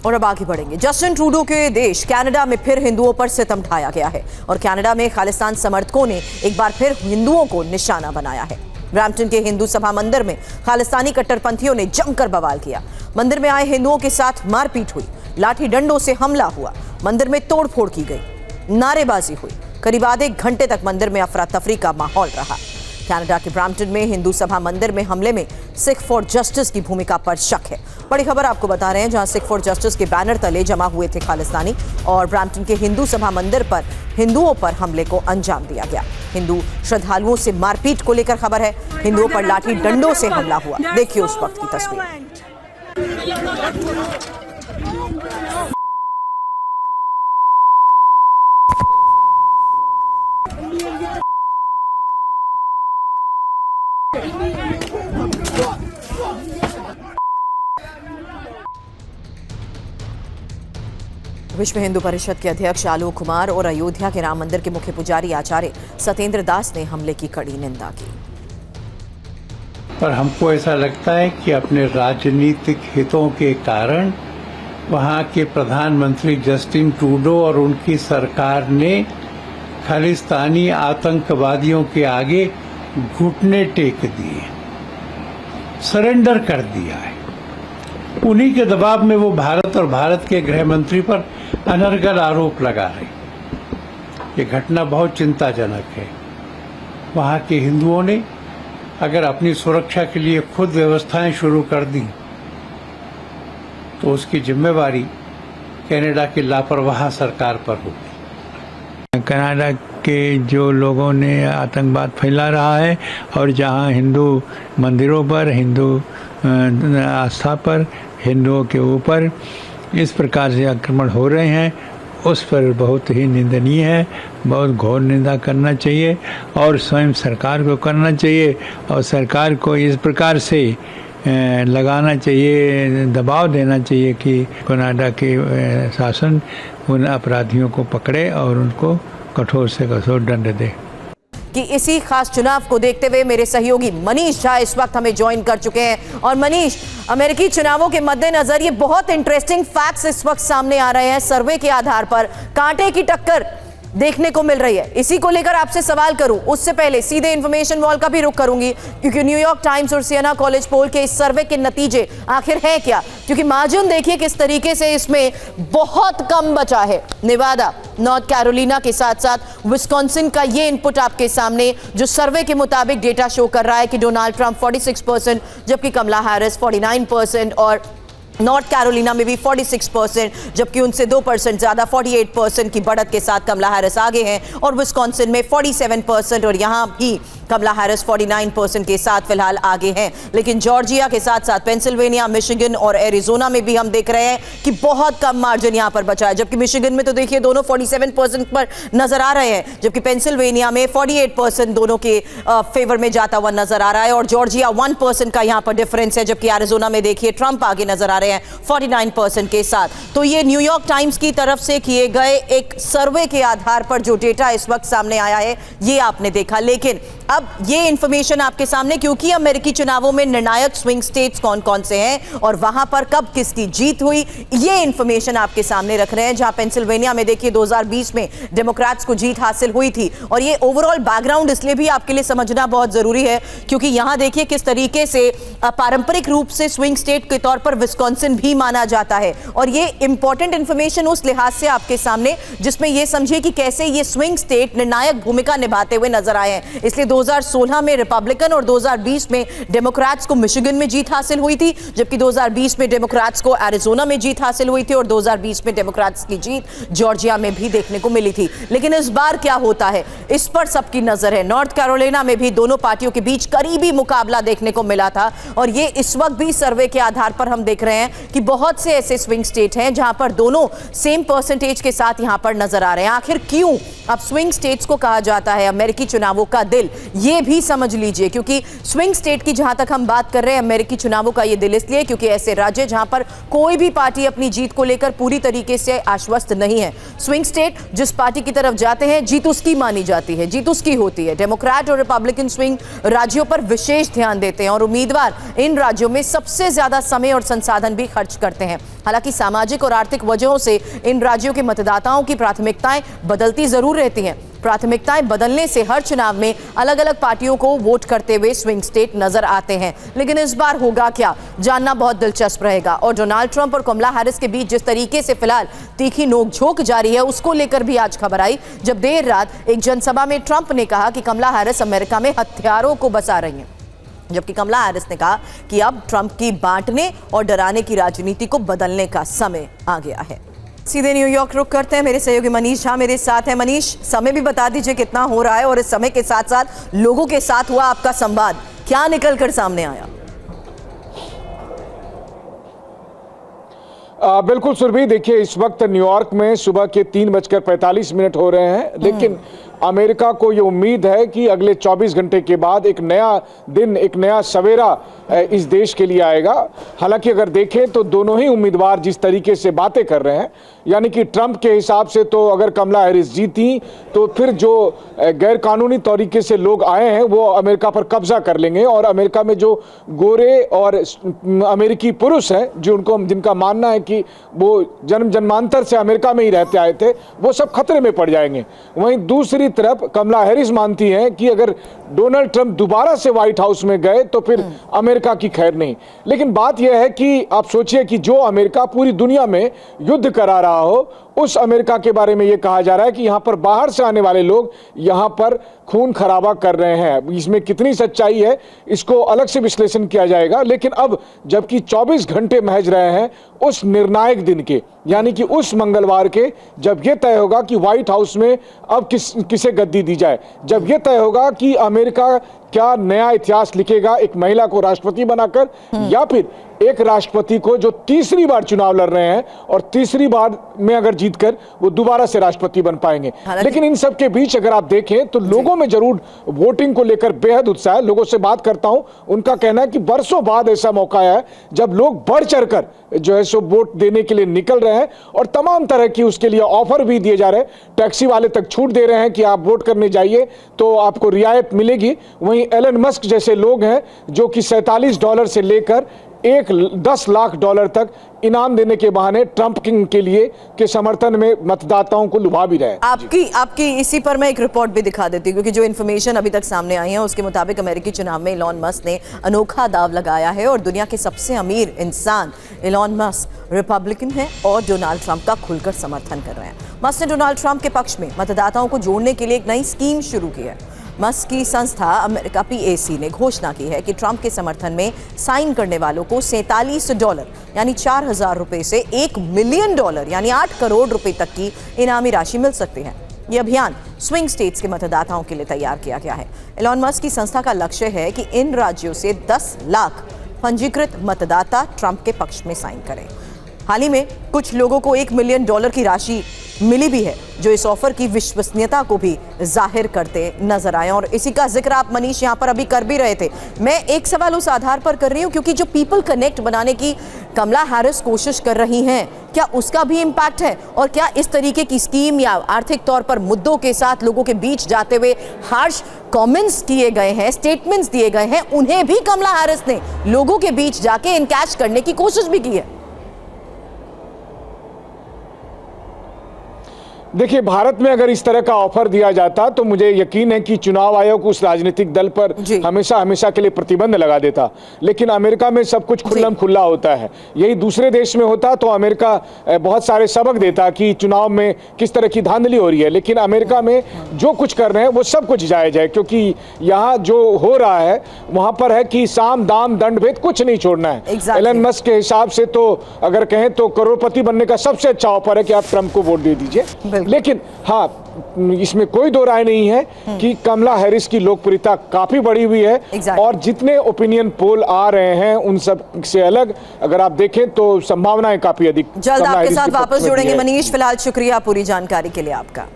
और अब आगे बढ़ेंगे। जस्टिन ट्रूडो के देश कनाडा में फिर हिंदुओं पर सितम ढाया गया है और कनाडा में खालिस्तान समर्थकों ने एक बार फिर हिंदुओं को निशाना बनाया है। ब्रैम्पटन के हिंदू सभा मंदिर में खालिस्तानी कट्टरपंथियों ने जमकर बवाल किया। मंदिर में आए हिंदुओं के साथ मारपीट हुई, लाठी डंडों से हमला हुआ, मंदिर में तोड़फोड़ की गई, नारेबाजी हुई। करीब आधे घंटे तक मंदिर में अफरा तफरी का माहौल रहा। कनाडा के ब्रैम्पटन में हिंदू सभा मंदिर में हमले में सिख फॉर जस्टिस की भूमिका पर शक है। बड़ी खबर आपको बता रहे हैं, जहां सिख फॉर जस्टिस के बैनर तले जमा हुए थे खालिस्तानी और ब्रैम्पटन के हिंदू सभा मंदिर पर हिंदुओं पर हमले को अंजाम दिया गया। हिंदू श्रद्धालुओं से मारपीट को लेकर खबर है। हिंदुओं पर लाठी डंडों से हमला हुआ। देखिए उस वक्त की तस्वीर। विश्व हिंदू परिषद के अध्यक्ष आलोक कुमार और अयोध्या के राम मंदिर के मुख्य पुजारी आचार्य सत्येंद्र दास ने हमले की कड़ी निंदा की। पर हमको ऐसा लगता है कि अपने राजनीतिक हितों के कारण वहां के प्रधानमंत्री जस्टिन ट्रूडो और उनकी सरकार ने खालिस्तानी आतंकवादियों के आगे घुटने टेक दिए, सरेंडर कर दिया है। उन्हीं के दबाव में वो भारत और भारत के गृह मंत्री पर अनर्गल आरोप लगा रहे। ये घटना बहुत चिंताजनक है। वहां के हिंदुओं ने अगर अपनी सुरक्षा के लिए खुद व्यवस्थाएं शुरू कर दी तो उसकी जिम्मेवारी कनाडा की लापरवाह सरकार पर होगी। कनाडा के जो लोगों ने आतंकवाद फैला रहा है और जहां हिंदू मंदिरों पर, हिंदू आस्था पर, हिंदुओं के ऊपर इस प्रकार से आक्रमण हो रहे हैं, उस पर बहुत ही निंदनीय है। बहुत घोर निंदा करना चाहिए और स्वयं सरकार को करना चाहिए और सरकार को इस प्रकार से लगाना चाहिए, दबाव देना चाहिए कि कनाडा के शासन उन अपराधियों को पकड़े और उनको कठोर से कठोर दंड दे। कि इसी खास चुनाव को देखते हुए मेरे सहयोगी मनीष झा इस वक्त हमें ज्वाइन कर चुके हैं। और मनीष, अमेरिकी चुनावों के मद्देनजर ये बहुत इंटरेस्टिंग फैक्ट्स इस वक्त सामने आ रहे हैं। सर्वे के आधार पर कांटे की टक्कर देखने को मिल रही है। इसी को लेकर आपसे सवाल करूं उससे पहले सीधे इंफॉर्मेशन वॉल का भी रुख करूंगी, क्योंकि न्यूयॉर्क टाइम्स और सिएना कॉलेज पोल के इस सर्वे के नतीजे आखिर है क्या, क्योंकि मार्जिन देखिए किस तरीके से इसमें बहुत कम बचा है। नेवादा, नॉर्थ कैरोलिना के साथ साथ विस्कॉन्सिन का ये इनपुट आपके सामने, जो सर्वे के मुताबिक डेटा शो कर रहा है कि डोनाल्ड ट्रंप 46%, जबकि कमला हैरिस 49% और नॉर्थ कैरोलिना में भी 46%, जबकि उनसे 2% ज्यादा 48% की बढ़त के साथ कमला हैरिस आगे हैं और विस्कॉन्सिन में 47% और यहां भी कमला हैरिस 49% के साथ फिलहाल आगे हैं। लेकिन जॉर्जिया के साथ साथ पेंसिल्वेनिया, मिशिगन और एरिजोना में भी हम देख रहे हैं कि बहुत कम मार्जिन यहां पर बचा है। जबकि मिशिगन में तो देखिए दोनों 47% पर नजर आ रहे हैं, जबकि पेंसिल्वेनिया में 48% दोनों के फेवर में जाता हुआ नजर आ रहा है और जॉर्जिया 1% का यहां पर डिफरेंस है, जबकि एरिजोना में देखिए ट्रंप आगे नजर आ रहे हैं 49% के साथ। तो ये न्यूयॉर्क टाइम्स की तरफ से किए गए एक सर्वे के आधार पर जो डेटा इस वक्त सामने आया है ये आपने देखा। लेकिन अब ये इंफॉर्मेशन आपके सामने, क्योंकि अमेरिकी चुनावों में निर्णायक स्विंग स्टेट्स कौन कौन से हैं और वहां पर कब किसकी जीत हुई, ये इंफॉर्मेशन आपके सामने रख रहे हैं। जहां पेंसिल्वेनिया में देखिए 2020 में डेमोक्रेट्स को जीत हासिल हुई थी और ये ओवरऑल बैकग्राउंड इसलिए भी आपके लिए समझना बहुत जरूरी है क्योंकि यहां देखिए किस तरीके से पारंपरिक रूप से स्विंग स्टेट के तौर पर विस्कॉन्सिन भी माना जाता है। और ये इंपॉर्टेंट इंफॉर्मेशन उस लिहाज से आपके सामने जिसमें ये समझिए कि कैसे ये स्विंग स्टेट निर्णायक भूमिका निभाते हुए नजर आए हैं। इसलिए 2016 में रिपब्लिकन और 2020 में डेमोक्रेट्स को मिशिगन में जीत हासिल हुई थी, जबकि 2020 में डेमोक्रेट्स को एरिजोना में जीत हासिल हुई थी और 2020 में डेमोक्रेट्स की जीत जॉर्जिया में भी देखने को मिली थी। लेकिन इस बार क्या होता है इस पर सबकी नजर है। नॉर्थ कैरोलिना में भी दोनों पार्टियों के बीच करीबी मुकाबला देखने को मिला था और ये इस वक्त भी सर्वे के आधार पर हम देख रहे हैं कि बहुत से ऐसे स्विंग स्टेट हैं जहां पर दोनों सेम परसेंटेज के साथ यहां पर नजर आ रहे हैं। आखिर क्यों अब स्विंग स्टेट्स को कहा जाता है अमेरिकी चुनावों का दिल, ये भी समझ लीजिए, क्योंकि स्विंग स्टेट की जहां तक हम बात कर रहे हैं अमेरिकी चुनावों का, ये दिल इसलिए क्योंकि ऐसे राज्य जहां पर कोई भी पार्टी अपनी जीत को लेकर पूरी तरीके से आश्वस्त नहीं है। स्विंग स्टेट जिस पार्टी की तरफ जाते हैं जीत उसकी मानी जाती है, जीत उसकी होती है। डेमोक्रेट और रिपब्लिकन स्विंग राज्यों पर विशेष ध्यान देते हैं और उम्मीदवार इन राज्यों में सबसे ज्यादा समय और संसाधन भी खर्च करते हैं। हालांकि सामाजिक और आर्थिक वजहों से इन राज्यों के मतदाताओं की प्राथमिकताएं बदलती जरूर रहती हैं। प्राथमिकताएं बदलने से हर चुनाव में अलग अलग पार्टियों को वोट करते हुए स्विंग स्टेट नजर आते हैं। लेकिन इस बार होगा क्या, जानना बहुत दिलचस्प रहेगा। और डोनाल्ड ट्रंप और कमला हैरिस के बीच जिस तरीके से फिलहाल तीखी नोकझोंक जारी है, उसको लेकर भी आज खबर आई, जब देर रात एक जनसभा में ट्रंप ने कहा कि कमला हैरिस अमेरिका में हथियारों को बसा रही हैं, जबकि कमला हैरिस ने कहा कि अब ट्रंप की बांटने और डराने की राजनीति को बदलने का समय आ गया है। सीधे न्यूयॉर्क रुक करते हैं, मेरे सहयोगी मनीष झा मेरे साथ है। मनीष, समय भी बता दीजिए कितना हो रहा है और इस समय के साथ साथ लोगों के साथ हुआ आपका संवाद, क्या निकल कर सामने आया? बिल्कुल सुरभि, देखिए इस वक्त न्यूयॉर्क में सुबह के 3:45 हो रहे हैं, लेकिन अमेरिका को ये उम्मीद है कि अगले 24 घंटे के बाद एक नया दिन, एक नया सवेरा इस देश के लिए आएगा। हालांकि अगर देखें तो दोनों ही उम्मीदवार जिस तरीके से बातें कर रहे हैं, यानी कि ट्रंप के हिसाब से तो अगर कमला हैरिस जीती तो फिर जो गैर कानूनी तरीके से लोग आए हैं वो अमेरिका पर कब्जा कर लेंगे और अमेरिका में जो गोरे और अमेरिकी पुरुष हैं जिनका मानना है कि वो जन्मांतर से अमेरिका में ही रहते आए थे, वो सब खतरे में पड़ जाएंगे। वहीं दूसरी तरफ कमला हैरिस मानती हैं कि अगर डोनाल्ड ट्रंप दोबारा से व्हाइट हाउस में गए तो फिर अमेरिका की खैर नहीं। लेकिन बात यह है कि आप सोचिए कि जो अमेरिका पूरी दुनिया में युद्ध करा रहा हो, उस अमेरिका के बारे में यह कहा जा रहा है कि यहां पर बाहर से आने वाले लोग यहां पर खून खराबा कर रहे हैं। इसमें कितनी सच्चाई है इसको अलग से विश्लेषण किया जाएगा। लेकिन अब जबकि 24 घंटे महज रहे हैं उस निर्णायक दिन के, यानी कि उस मंगलवार के, जब यह तय होगा कि व्हाइट हाउस में अब किसे गद्दी दी जाए, जब यह तय होगा कि अमेरिका क्या नया इतिहास लिखेगा एक महिला को राष्ट्रपति बनाकर, या फिर एक राष्ट्रपति को जो तीसरी बार चुनाव लड़ रहे हैं और तीसरी बार में अगर जीतकर वो दोबारा से राष्ट्रपति बन पाएंगे। लेकिन इन सब के बीच अगर आप देखें तो लोगों में जरूर वोटिंग को लेकर बेहद उत्साह है। लोगों से बात करता हूं, उनका कहना है कि बरसों बाद ऐसा मौका आया है जब लोग बढ़ चढ़कर जो है सो वोट देने के लिए निकल रहे हैं और तमाम तरह की उसके लिए ऑफर भी दिए जा रहे हैं। टैक्सी वाले तक छूट दे रहे हैं कि आप वोट करने जाइए तो आपको रियायत मिलेगी। वहीं एलन मस्क जैसे लोग हैं जो कि $47 से लेकर 10 लाख डॉलर तक इनाम देने के बहाने ट्रंप के लिए के समर्थन में मतदाताओं को लुभा भी रहे। आपकी इसी पर मैं एक रिपोर्ट भी दिखा देती हूँ, क्योंकि जो इन्फॉर्मेशन अभी तक सामने आई है उसके मुताबिक अमेरिकी चुनाव में एलन मस्क ने अनोखा दाव लगाया है और दुनिया के सबसे अमीर इंसान एलन मस्क रिपब्लिकन है और डोनाल्ड ट्रंप का खुलकर समर्थन कर रहे हैं। मस्क ने डोनाल्ड ट्रंप के पक्ष में मतदाताओं को जोड़ने के लिए एक नई स्कीम शुरू की है। मस्क की संस्था अमेरिका PAC ने घोषणा की है कि ट्रंप के समर्थन में साइन करने वालों को $47 यानी 4,000 रुपए से $1 मिलियन यानी 8 करोड़ रुपए तक की इनामी राशि मिल सकती है। ये अभियान स्विंग स्टेट्स के मतदाताओं के लिए तैयार किया गया है। एलन मस्क की संस्था का लक्ष्य है कि इन राज्यों से 10 लाख पंजीकृत मतदाता ट्रंप के पक्ष में साइन करें। हाल ही में कुछ लोगों को $1 मिलियन की राशि मिली भी है, जो इस ऑफर की विश्वसनीयता को भी जाहिर करते नजर आए। और इसी का जिक्र आप मनीष यहाँ पर अभी कर भी रहे थे। मैं एक सवाल उस आधार पर कर रही हूँ क्योंकि जो पीपल कनेक्ट बनाने की कमला हैरिस कोशिश कर रही हैं, क्या उसका भी इम्पैक्ट है? और क्या इस तरीके की स्कीम या आर्थिक तौर पर मुद्दों के साथ लोगों के बीच जाते हुए हार्श कमेंट्स किए गए हैं, स्टेटमेंट्स दिए गए हैं, उन्हें भी कमला हैरिस ने लोगों के बीच जाके इनकैश करने की कोशिश भी की है? देखिए, भारत में अगर इस तरह का ऑफर दिया जाता तो मुझे यकीन है कि चुनाव आयोग उस राजनीतिक दल पर हमेशा के लिए प्रतिबंध लगा देता। लेकिन अमेरिका में सब कुछ खुल्लम खुल्ला होता है। यही दूसरे देश में होता तो अमेरिका बहुत सारे सबक देता कि चुनाव में किस तरह की धांधली हो रही है। लेकिन अमेरिका में जो कुछ कर रहे हैं वो सब कुछ जायज है, क्योंकि यहाँ जो हो रहा है वहां पर है कि साम दाम दंड भेद कुछ नहीं छोड़ना है। एलन मस्क के हिसाब से तो अगर कहें तो करोड़पति बनने का सबसे अच्छा ऑफर है कि आप ट्रंप को वोट दे दीजिए। लेकिन हाँ, इसमें कोई दो राय नहीं है कि कमला हैरिस की लोकप्रियता काफी बढ़ी हुई है। और जितने ओपिनियन पोल आ रहे हैं उन सब से अलग अगर आप देखें तो संभावनाएं काफी अधिक। जल्द आपके साथ वापस जुड़ेंगे मनीष। फिलहाल शुक्रिया पूरी जानकारी के लिए आपका।